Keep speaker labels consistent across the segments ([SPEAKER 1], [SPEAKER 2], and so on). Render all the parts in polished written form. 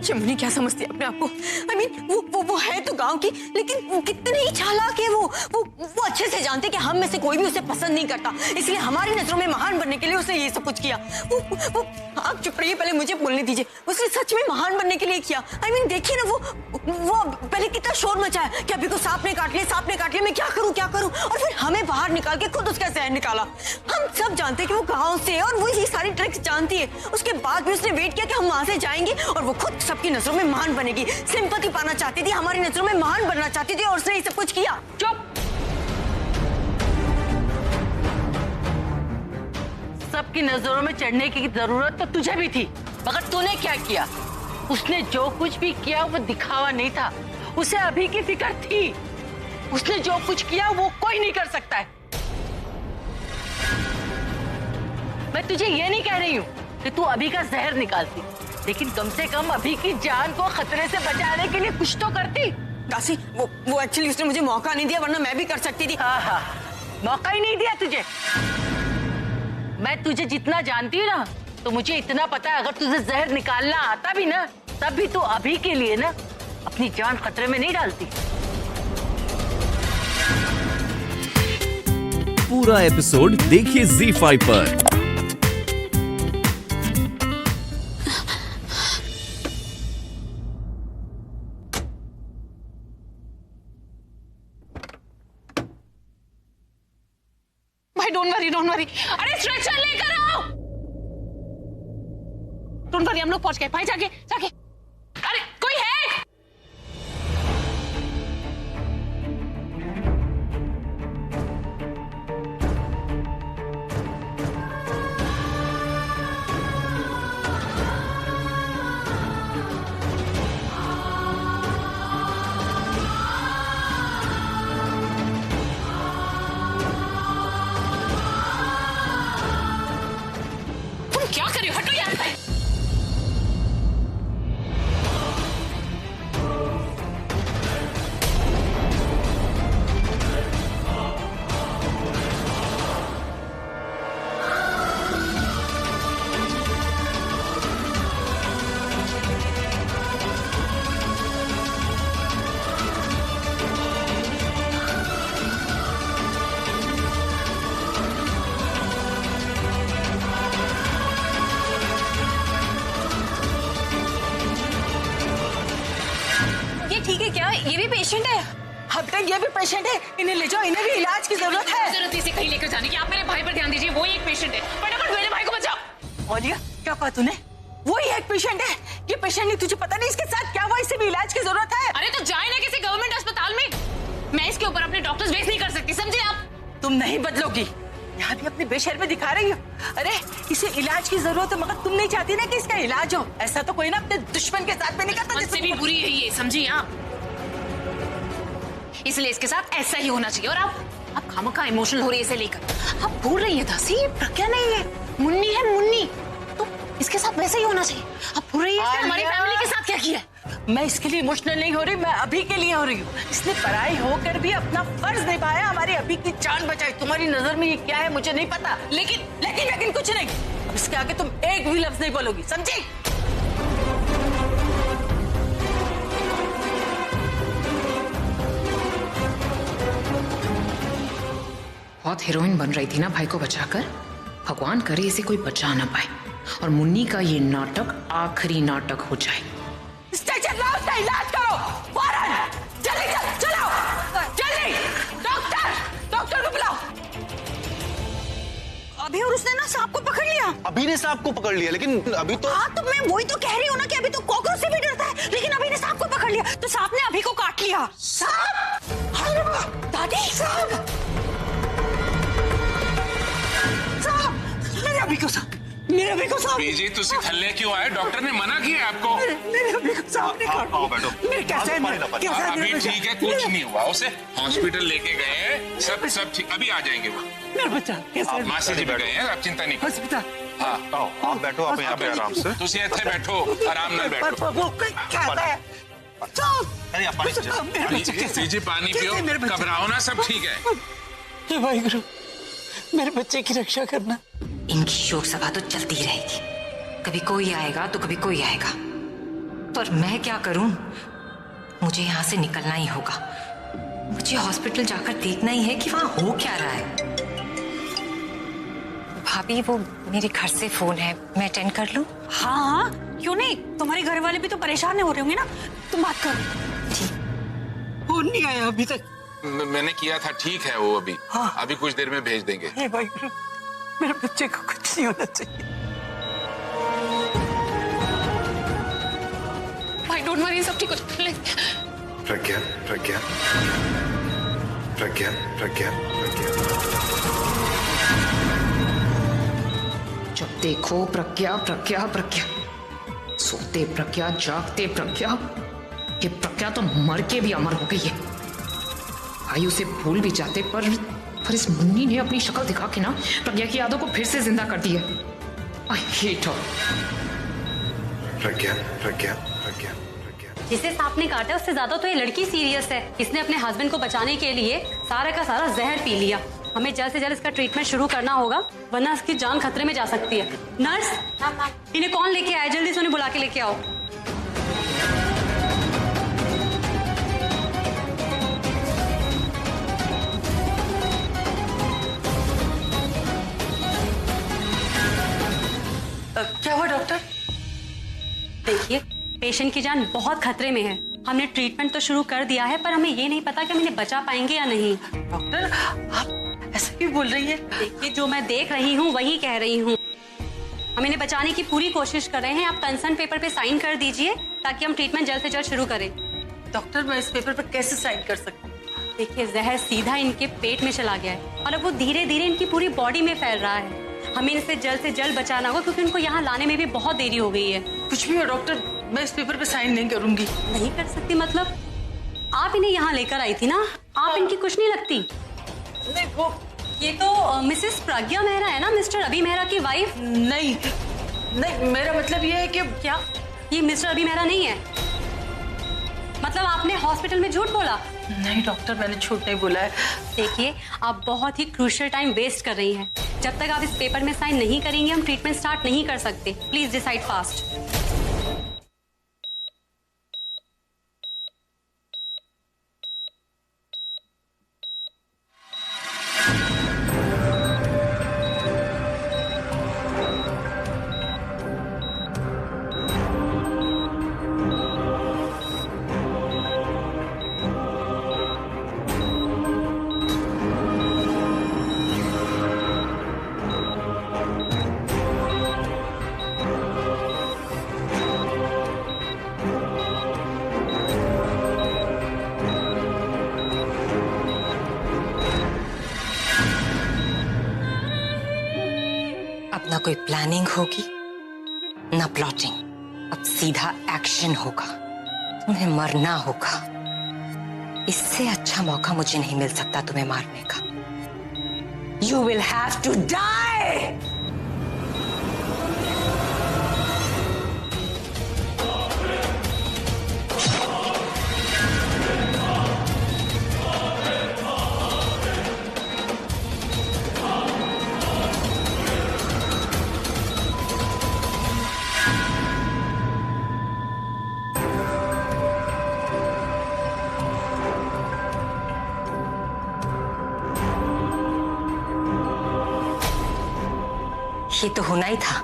[SPEAKER 1] ये मुन्नी क्या समझती है अपने आप को? I mean, वो है तो गांव की, लेकिन वो कितने ही चालाक है। वो अच्छे से जानते कि हम में से कोई भी उसे पसंद नहीं करता, इसलिए हमारी नजरों में महान बनने के लिए उसने ये सब कुछ किया। वो आप चुप रहिए, पहले मुझे बोलने दीजिए। उसने सच में महान बनने के लिए किया। I mean, देखिए ना, वो पहले कितना शोर मचाया कि अभी को सांप ने काट लिया, मैं क्या करूं, और फिर हमें बाहर निकाल के खुद उसका जहर निकाला। हम सब जानते हैं कि वो गाँव से है और वो ये सारी ट्रिक्स जानती है। उसके बाद भी उसने वेट किया कि हम वहां से जाएंगे और वो खुद सबकी नजरों में महान बनेगी। सिंपैथी पाना चाहती थी, हमारी नजरों में महान बनना चाहती थी, और उसने ये सब कुछ किया।
[SPEAKER 2] चुप। सबकी नजरों में चढ़ने की जरूरत तो तुझे भी थी, मगर तूने क्या किया? उसने जो कुछ भी किया वो दिखावा नहीं था, उसे अभी की फिक्र थी। उसने जो कुछ किया वो कोई नहीं कर सकता है। मैं तुझे ये नहीं कह रही हूँ कि तू अभी का जहर निकालती, लेकिन कम से कम अभी की जान को खतरे से बचाने के लिए कुछ तो करती।
[SPEAKER 1] दासी, वो एक्चुअली उसने मुझे मौका नहीं दिया, वरना मैं भी कर सकती थी।
[SPEAKER 2] हाँ, मौका ही नहीं दिया तुझे। मैं तुझे जितना जानती हूँ ना, तो मुझे इतना पता है, अगर तुझे जहर निकालना आता भी ना, तब भी तू अभी के लिए ना अपनी जान खतरे में नहीं डालती।
[SPEAKER 3] पूरा एपिसोड देखिए ZEE5 पर।
[SPEAKER 4] भाई डोंट वरी। अरे स्ट्रेचर लेकर आओ। डोंट वरी, हम लोग पहुंच गए। भाई जाके। अरे कोई है? क्या कर रही हो? हटो यहाँ से।
[SPEAKER 1] ठीक है क्या? ये भी पेशेंट है?
[SPEAKER 2] अब तक ये भी पेशेंट है, इन्हें ले जाओ, इन्हें भी इलाज की जरूरत है।
[SPEAKER 4] जरूरत इसे कहीं लेकर जाने की। आप मेरे भाई पर ध्यान दीजिए, वो ही एक पेशेंट है। फटाफट मेरे भाई को बचाओ।
[SPEAKER 2] और क्या कहा तूने? वही एक पेशेंट है? ये पेशेंट नहीं, तुझे पता नहीं इसके साथ क्या हुआ? इसे भी इलाज की जरूरत है।
[SPEAKER 4] अरे तो जाए ना किसी गवर्नमेंट अस्पताल में। मैं इसके ऊपर अपने डॉक्टर्स वेस्ट नहीं कर सकती, समझे आप?
[SPEAKER 2] तुम नहीं बदलोगी, यहाँ भी अपनी बेशर्मी दिखा रही हो। अरे इसे इलाज की जरूरत है, मगर तुम नहीं चाहती ना कि इसका इलाज हो। ऐसा तो कोई ना अपने दुश्मन के साथ में नहीं करता।
[SPEAKER 4] मुझसे भी बुरी है ये, समझिए आप। इसलिए इसके साथ ऐसा ही होना चाहिए। और आप खामखा इमोशनल हो रही है इसे लेकर। आप भूल रही है दासी, ये प्रज्ञा नहीं है, मुन्नी है, मुन्नी। तो इसके साथ वैसे ही होना चाहिए। आप भूल रही है हमारी फैमिली के साथ क्या किया।
[SPEAKER 2] मैं इसके लिए इमोशनल नहीं हो रही, मैं अभी के लिए हो रही हूँ। इसने पराई होकर भी अपना फर्ज निभाया, हमारी अभी की जान बचाई। तुम्हारी नजर में ये क्या है मुझे नहीं पता, लेकिन कुछ नहीं। अब इसके आगे तुम एक भी लफ्ज नहीं बोलोगी, समझी?
[SPEAKER 4] बहुत हीरोइन बन रही थी ना भाई को बचाकर। भगवान करे इसे कोई बचा ना पाए और मुन्नी का ये नाटक आखिरी नाटक हो जाए।
[SPEAKER 2] स्ट्रेचर लाओ, उसका इलाज करो फौरन। जल्दी चलाओ, जल्दी। डॉक्टर को बुलाओ।
[SPEAKER 1] अभी और उसने ना सांप को पकड़ लिया।
[SPEAKER 5] अभी ने सांप को पकड़ लिया, लेकिन अभी तो।
[SPEAKER 1] हाँ, तो मैं वही तो कह रही हूँ ना कि अभी तो कॉकरोच से भी डरता है, लेकिन अभी ने सांप को पकड़ लिया, तो सांप ने अभी को काट लिया। सांप? दादी, सांप! मेरे अभी को सांप।
[SPEAKER 6] बीजी तुसी थल्ले क्यों आए? डॉक्टर ने मना किया आपको।
[SPEAKER 1] मेरे अभी को सांप ने काट
[SPEAKER 5] आओ बैठो।
[SPEAKER 1] मेरे कैसा है? कैसा है?
[SPEAKER 6] अभी ठीक है, कुछ नहीं हुआ। उसे हॉस्पिटल लेके गए, सब ठीक, अभी आ जाएंगे वो।
[SPEAKER 1] मेरा बच्चा कैसा है?
[SPEAKER 6] मासी जी भी गए हैं, आप चिंता नहीं करो।
[SPEAKER 1] हॉस्पिटल।
[SPEAKER 6] हाँ,
[SPEAKER 5] आओ आप बैठो, आप यहाँ पे आराम से।
[SPEAKER 6] तुसी इत्थे बैठो, आराम नाल बैठो।
[SPEAKER 1] वो क्या है?
[SPEAKER 5] अरे आप पानी
[SPEAKER 6] बीजी पानी पियो, घबराओ ना, सब ठीक है।
[SPEAKER 1] हे भाई गुरु, मेरे बच्चे की रक्षा करना।
[SPEAKER 7] इनकी शोक सभा तो चलती रहेगी, कभी कोई आएगा तो कभी कोई आएगा।
[SPEAKER 4] पर मैं क्या करूं? मुझे यहाँ से निकलना ही होगा। मुझे हॉस्पिटल जाकर देखना ही है कि वहाँ हो क्या रहा है। भाभी, वो मेरे घर से फोन है, मैं अटेंड कर लूं?
[SPEAKER 1] हाँ हाँ, क्यों नहीं? तुम्हारे घर वाले भी तो परेशान हो रहे होंगे ना, तुम बात करो। फोन नहीं आया अभी तक।
[SPEAKER 6] मैंने किया था, ठीक है वो अभी।
[SPEAKER 1] हाँ।
[SPEAKER 6] अभी कुछ देर में भेज देंगे।
[SPEAKER 1] हे भाई, मेरे बच्चे को कुछ नहीं होना चाहिए।
[SPEAKER 4] भाई डोंट वरी, सब ठीक हो जाएगा।
[SPEAKER 7] प्रज्ञा प्रज्ञा प्रज्ञा प्रज्ञा प्रज्ञा।
[SPEAKER 4] जब देखो प्रज्ञा प्रज्ञा प्रज्ञा, सोते प्रज्ञा जागते प्रज्ञा। ये प्रज्ञा तो मर के भी अमर हो गई है। भाई उसे भूल भी जाते, पर इस मुन्नी ने अपनी शक्ल दिखा के ना प्रज्ञा की यादों को फिर से जिंदा कर दी है। I hate her.
[SPEAKER 7] Pragya Pragya Pragya Pragya.
[SPEAKER 8] जिसे सांप ने काटा उससे ज्यादा तो ये लड़की सीरियस है। इसने अपने हस्बैंड को बचाने के लिए सारा का सारा जहर पी लिया। हमें जल्द से जल्द इसका ट्रीटमेंट शुरू करना होगा, वरना इसकी जान खतरे में जा सकती है। नर्स, इन्हें कौन लेके आया? जल्दी से उन्हें बुला के लेके आओ।
[SPEAKER 2] क्या हुआ डॉक्टर?
[SPEAKER 8] देखिए, पेशेंट की जान बहुत खतरे में है। हमने ट्रीटमेंट तो शुरू कर दिया है, पर हमें ये नहीं पता कि हम इन्हें बचा पाएंगे या नहीं।
[SPEAKER 2] डॉक्टर, आप ऐसा क्यों बोल रही है?
[SPEAKER 8] देखिए, जो मैं देख रही हूँ वही कह रही हूँ। हम इन्हें बचाने की पूरी कोशिश कर रहे हैं। आप कंसर्न पेपर पे साइन कर दीजिए ताकि हम ट्रीटमेंट जल्द से जल्द शुरू करें।
[SPEAKER 2] डॉक्टर, मैं इस पेपर पर कैसे साइन कर सकती हूँ?
[SPEAKER 8] देखिए, जहर सीधा इनके पेट में चला गया है और अब वो धीरे धीरे इनकी पूरी बॉडी में फैल रहा है। हमें इसे जल्द से जल्द बचाना होगा क्योंकि उनको यहाँ लाने में भी बहुत देरी हो गई है।
[SPEAKER 2] कुछ भी हो डॉक्टर, मैं इस पेपर पे साइन नहीं करूंगी।
[SPEAKER 8] नहीं कर सकती मतलब? आप इन्हें यहाँ लेकर आई थी ना, आप इनकी कुछ नहीं लगती।
[SPEAKER 2] नहीं, वो
[SPEAKER 8] ये तो मिसेस प्रज्ञा मेहरा है ना, मिस्टर अभी मेहरा की वाइफ।
[SPEAKER 2] नहीं नहीं, मेरा मतलब ये है कि
[SPEAKER 8] क्या ये मिस्टर अभी मेहरा नहीं है? मतलब आपने हॉस्पिटल में झूठ बोला?
[SPEAKER 2] नहीं डॉक्टर, मैंने झूठ नहीं बोला है।
[SPEAKER 8] देखिए, आप बहुत ही क्रूशियल टाइम वेस्ट कर रही हैं। जब तक आप इस पेपर में साइन नहीं करेंगे हम ट्रीटमेंट स्टार्ट नहीं कर सकते। Please decide fast.
[SPEAKER 4] अब ना कोई प्लानिंग होगी ना प्लॉटिंग, अब सीधा एक्शन होगा। तुम्हें मरना होगा। इससे अच्छा मौका मुझे नहीं मिल सकता तुम्हें मारने का। You will have to die! ये तो होना ही था,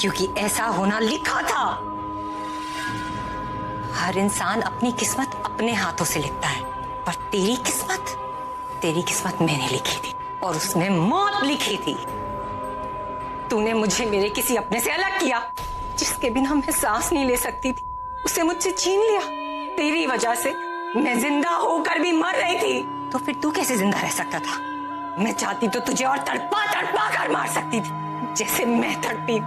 [SPEAKER 4] क्योंकि ऐसा होना लिखा था। हर इंसान अपनी किस्मत अपने हाथों से लिखता है, पर तेरी किस्मत मैंने लिखी थी और उसमें मौत लिखी थी। तूने मुझे मेरे किसी अपने से अलग किया, जिसके बिना मैं सांस नहीं ले सकती थी। उसे मुझसे छीन लिया। तेरी वजह से मैं जिंदा होकर भी मर रही थी। तो फिर तू कैसे जिंदा रह सकता था? मैं चाहती तो तुझे और तड़पा तड़पा कर मार सकती थी, जैसे मैं तड़पी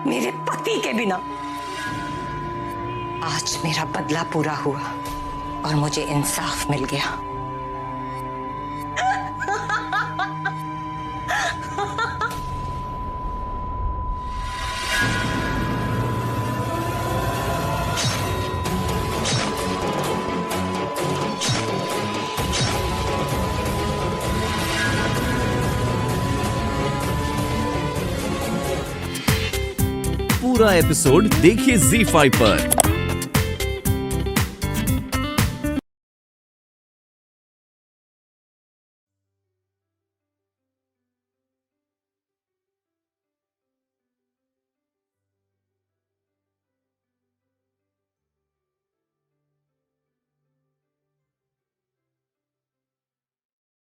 [SPEAKER 4] मेरे पति के बिना। आज मेरा बदला पूरा हुआ और मुझे इंसाफ मिल गया।
[SPEAKER 3] पूरा एपिसोड देखिए ZEE5 पर।